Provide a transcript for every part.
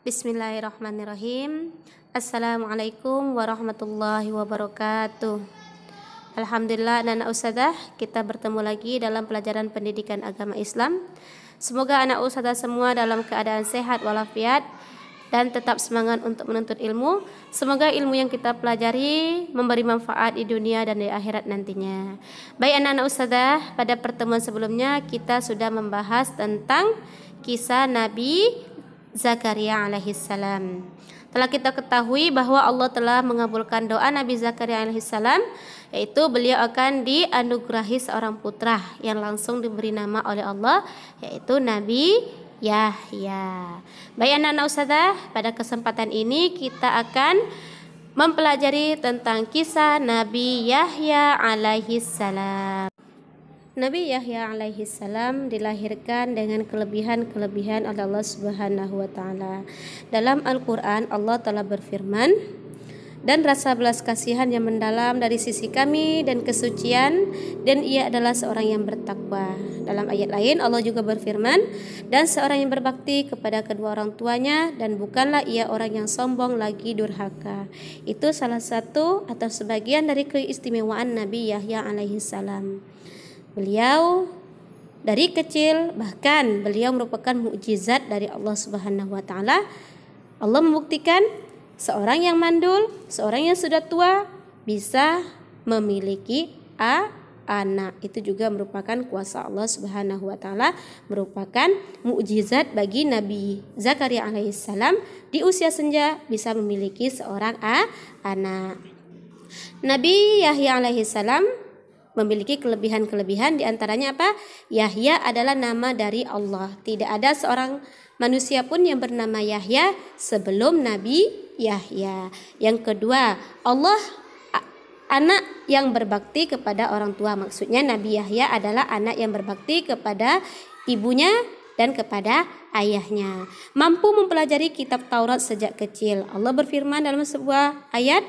Bismillahirrahmanirrahim. Assalamualaikum warahmatullahi wabarakatuh. Alhamdulillah, anak-anak ustadzah, kita bertemu lagi dalam pelajaran pendidikan agama Islam. Semoga anak ustadzah semua dalam keadaan sehat walafiat dan tetap semangat untuk menuntut ilmu. Semoga ilmu yang kita pelajari memberi manfaat di dunia dan di akhirat nantinya. Baik anak-anak ustadzah, pada pertemuan sebelumnya kita sudah membahas tentang kisah Nabi Zakaria alaihissalam. Telah kita ketahui bahwa Allah telah mengabulkan doa Nabi Zakaria alaihissalam, yaitu beliau akan dianugerahi seorang putra yang langsung diberi nama oleh Allah, yaitu Nabi Yahya. Baik anak-anak ustadzah, pada kesempatan ini kita akan mempelajari tentang kisah Nabi Yahya alaihissalam. Nabi Yahya alaihissalam dilahirkan dengan kelebihan-kelebihan oleh Allah Subhanahu wa taala. Dalam Al-Qur'an Allah telah berfirman, "Dan rasa belas kasihan yang mendalam dari sisi kami dan kesucian, dan ia adalah seorang yang bertakwa." Dalam ayat lain Allah juga berfirman, "Dan seorang yang berbakti kepada kedua orang tuanya, dan bukanlah ia orang yang sombong lagi durhaka." Itu salah satu atau sebagian dari keistimewaan Nabi Yahya alaihissalam. Beliau dari kecil, bahkan beliau merupakan mukjizat dari Allah Subhanahu wa taala. Allah membuktikan seorang yang mandul, seorang yang sudah tua bisa memiliki anak. Itu juga merupakan kuasa Allah Subhanahu wa taala, merupakan mukjizat bagi Nabi Zakaria alaihissalam di usia senja bisa memiliki seorang anak. Nabi Yahya alaihissalam memiliki kelebihan-kelebihan, di antaranya apa? Yahya adalah nama dari Allah. Tidak ada seorang manusia pun yang bernama Yahya sebelum Nabi Yahya. Yang kedua, Allah anak yang berbakti kepada orang tua. Maksudnya Nabi Yahya adalah anak yang berbakti kepada ibunya dan kepada ayahnya. Mampu mempelajari kitab Taurat sejak kecil. Allah berfirman dalam sebuah ayat,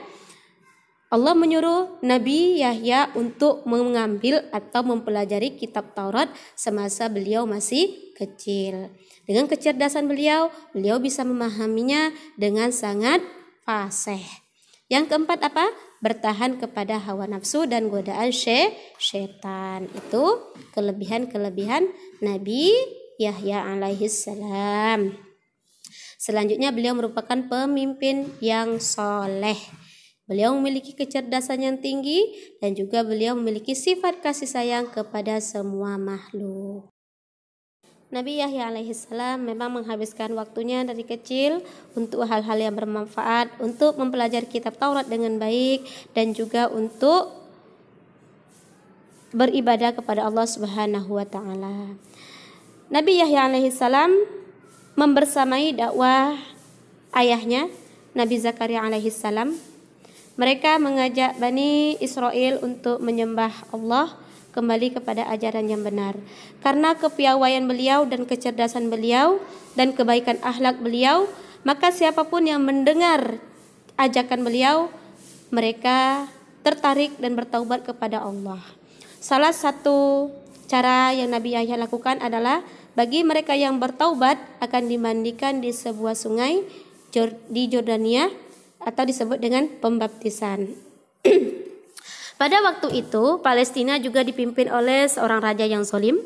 Allah menyuruh Nabi Yahya untuk mengambil atau mempelajari kitab Taurat semasa beliau masih kecil. Dengan kecerdasan beliau bisa memahaminya dengan sangat fasih. Yang keempat apa? Bertahan kepada hawa nafsu dan godaan syaitan. Itu kelebihan-kelebihan Nabi Yahya alaihissalam. Selanjutnya beliau merupakan pemimpin yang soleh. Beliau memiliki kecerdasan yang tinggi dan juga beliau memiliki sifat kasih sayang kepada semua makhluk. Nabi Yahya alaihissalam memang menghabiskan waktunya dari kecil untuk hal-hal yang bermanfaat, untuk mempelajari kitab Taurat dengan baik dan juga untuk beribadah kepada Allah Subhanahu wa taala. Nabi Yahya alaihissalam membersamai dakwah ayahnya Nabi Zakaria alaihissalam. Mereka mengajak Bani Israel untuk menyembah Allah, kembali kepada ajaran yang benar. Karena kepiawaian beliau dan kecerdasan beliau dan kebaikan akhlak beliau, maka siapapun yang mendengar ajakan beliau, mereka tertarik dan bertaubat kepada Allah. Salah satu cara yang Nabi Yahya lakukan adalah bagi mereka yang bertaubat akan dimandikan di sebuah sungai di Jordania, atau disebut dengan pembaptisan. Pada waktu itu Palestina juga dipimpin oleh seorang raja yang zalim,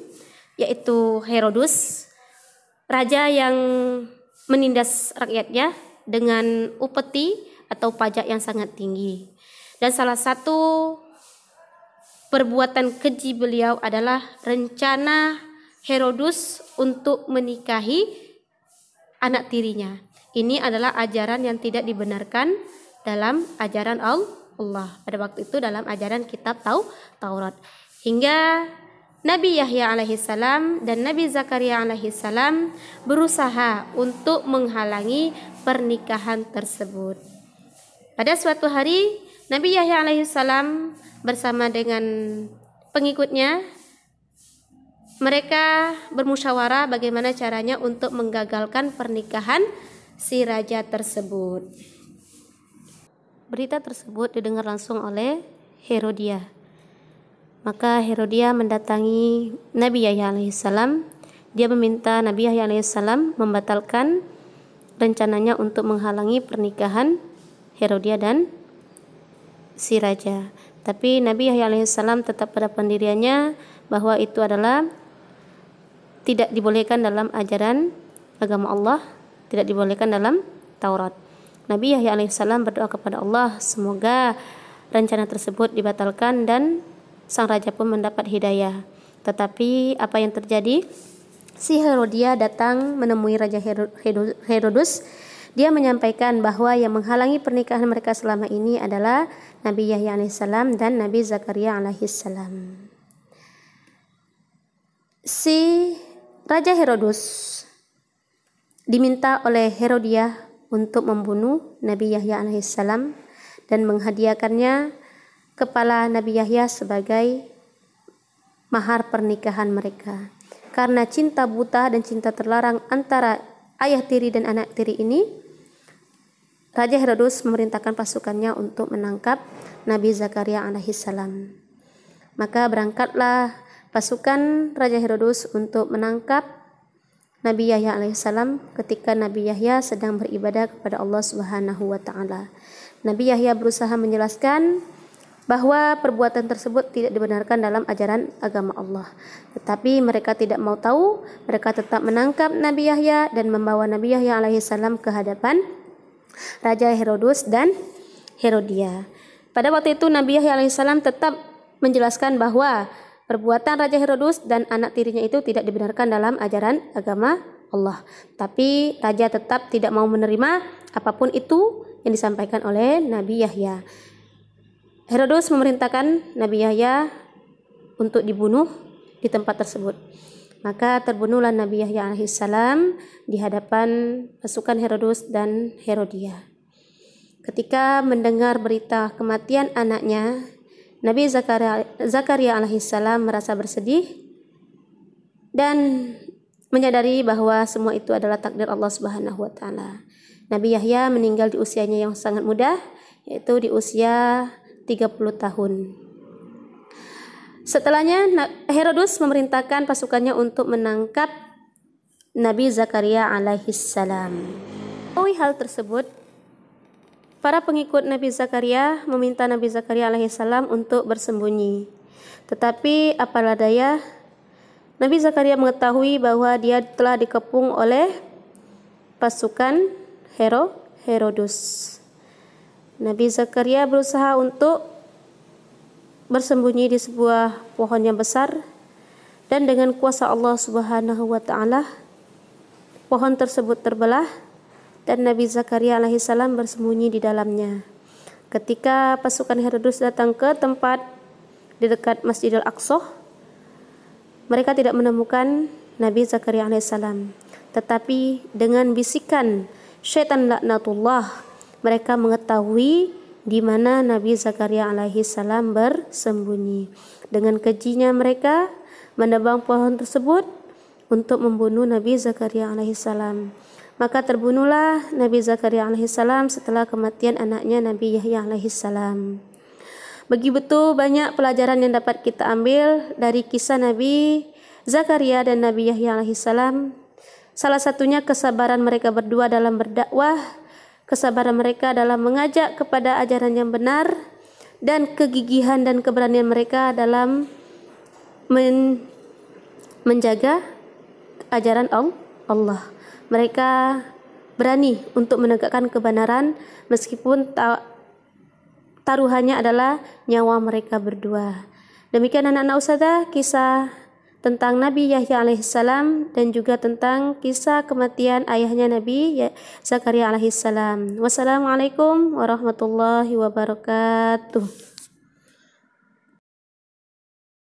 yaitu Herodus, raja yang menindas rakyatnya dengan upeti atau pajak yang sangat tinggi. Dan salah satu perbuatan keji beliau adalah rencana Herodus untuk menikahi anak tirinya. Ini adalah ajaran yang tidak dibenarkan dalam ajaran Allah. Pada waktu itu dalam ajaran kitab Taurat. Hingga Nabi Yahya alaihissalam dan Nabi Zakaria alaihissalam berusaha untuk menghalangi pernikahan tersebut. Pada suatu hari Nabi Yahya alaihissalam bersama dengan pengikutnya, mereka bermusyawarah bagaimana caranya untuk menggagalkan pernikahan si raja tersebut. Berita tersebut didengar langsung oleh Herodia. Maka Herodia mendatangi Nabi Yahya alaihissalam. Dia meminta Nabi Yahya alaihissalam membatalkan rencananya untuk menghalangi pernikahan Herodia dan si raja. Tapi Nabi Yahya alaihissalam tetap pada pendiriannya bahwa itu adalah tidak dibolehkan dalam ajaran agama Allah, tidak dibolehkan dalam Taurat. Nabi Yahya alaihissalam berdoa kepada Allah semoga rencana tersebut dibatalkan dan sang raja pun mendapat hidayah. Tetapi apa yang terjadi? Si Herodia datang menemui Raja Herodus. Dia menyampaikan bahwa yang menghalangi pernikahan mereka selama ini adalah Nabi Yahya alaihissalam dan Nabi Zakaria alaihissalam. Si Raja Herodus diminta oleh Herodia untuk membunuh Nabi Yahya alaihissalam dan menghadiahkannya kepala Nabi Yahya sebagai mahar pernikahan mereka. Karena cinta buta dan cinta terlarang antara ayah tiri dan anak tiri ini, Raja Herodus memerintahkan pasukannya untuk menangkap Nabi Zakaria alaihissalam. Maka berangkatlah pasukan Raja Herodus untuk menangkap Nabi Yahya alaihissalam ketika Nabi Yahya sedang beribadah kepada Allah Subhanahu wa taala. Nabi Yahya berusaha menjelaskan bahwa perbuatan tersebut tidak dibenarkan dalam ajaran agama Allah. Tetapi mereka tidak mau tahu, mereka tetap menangkap Nabi Yahya dan membawa Nabi Yahya alaihissalam ke hadapan Raja Herodus dan Herodia. Pada waktu itu Nabi Yahya alaihissalam tetap menjelaskan bahwa perbuatan Raja Herodus dan anak tirinya itu tidak dibenarkan dalam ajaran agama Allah. Tapi Raja tetap tidak mau menerima apapun itu yang disampaikan oleh Nabi Yahya. Herodus memerintahkan Nabi Yahya untuk dibunuh di tempat tersebut. Maka terbunuhlah Nabi Yahya alaihissalam di hadapan pasukan Herodus dan Herodia. Ketika mendengar berita kematian anaknya, Nabi Zakaria alaihissalam merasa bersedih dan menyadari bahwa semua itu adalah takdir Allah Subhanahu wa taala. Nabi Yahya meninggal di usianya yang sangat muda, yaitu di usia 30 tahun. Setelahnya Herodus memerintahkan pasukannya untuk menangkap Nabi Zakaria alaihissalam. Mengetahui hal tersebut, para pengikut Nabi Zakaria meminta Nabi Zakaria alaihissalam untuk bersembunyi. Tetapi apalah daya, Nabi Zakaria mengetahui bahwa dia telah dikepung oleh pasukan Herodus. Nabi Zakaria berusaha untuk bersembunyi di sebuah pohon yang besar, dan dengan kuasa Allah Subhanahu wa taala pohon tersebut terbelah dan Nabi Zakaria alaihissalam bersembunyi di dalamnya. Ketika pasukan Herodus datang ke tempat di dekat Masjidil Aqsa, mereka tidak menemukan Nabi Zakaria alaihissalam, tetapi dengan bisikan syaitan laknatullah mereka mengetahui di mana Nabi Zakaria alaihissalam bersembunyi. Dengan kejinya mereka menebang pohon tersebut untuk membunuh Nabi Zakaria alaihissalam. Maka terbunuhlah Nabi Zakaria alaihissalam setelah kematian anaknya Nabi Yahya alaihissalam. Begitu banyak pelajaran yang dapat kita ambil dari kisah Nabi Zakaria dan Nabi Yahya alaihissalam. Salah satunya kesabaran mereka berdua dalam berdakwah, kesabaran mereka dalam mengajak kepada ajaran yang benar, dan kegigihan dan keberanian mereka dalam menjaga ajaran Allah. Mereka berani untuk menegakkan kebenaran meskipun taruhannya adalah nyawa mereka berdua. Demikian anak-anak ustazah kisah tentang Nabi Yahya alaihissalam dan juga tentang kisah kematian ayahnya Nabi Zakaria alaihissalam. Wassalamualaikum warahmatullahi wabarakatuh.